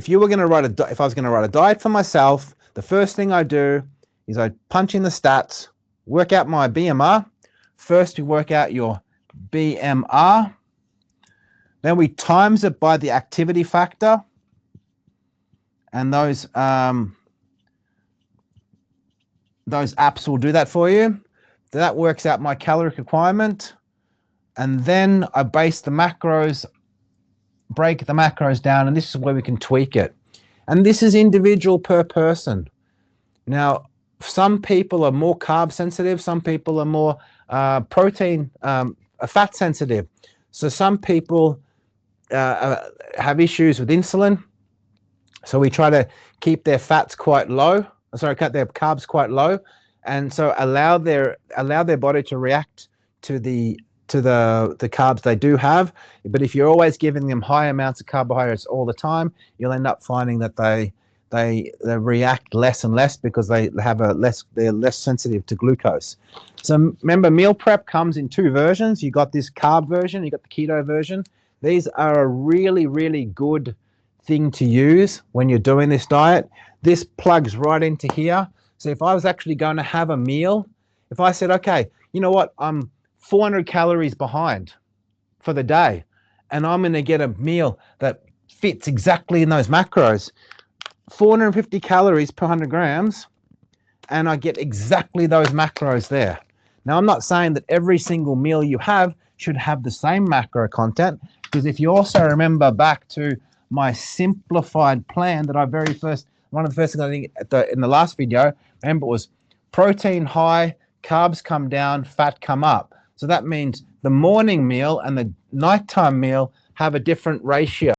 if you were going to write if I was going to write a diet for myself, the first thing I do is I punch in the stats, work out my BMR. First, we work out your BMR. Then we times it by the activity factor. And those apps will do that for you. That works out my caloric requirement. And then I break the macros down, and this is where we can tweak it. And this is individual per person. Now, some people are more carb sensitive, some people are more protein, fat sensitive. So some people have issues with insulin. So we try to keep their fats quite low. Sorry, cut their carbs quite low, and so allow their body to react to the carbs they do have. But if you're always giving them high amounts of carbohydrates all the time, you'll end up finding that they react less and less because they're less sensitive to glucose. So remember, meal prep comes in two versions. You got this carb version, you got the keto version. These are a really, really good thing to use when you're doing this diet. This plugs right into here. So if I was actually going to have a meal, if I said, okay, you know what, I'm 400 calories behind for the day, and I'm going to get a meal that fits exactly in those macros, 450 calories per 100 grams, and I get exactly those macros there. Now, I'm not saying that every single meal you have should have the same macro content, because if you also remember back to my simplified plan that one of the first things I think in the last video, remember, it was protein high, carbs come down, fat come up. So that means the morning meal and the nighttime meal have a different ratio.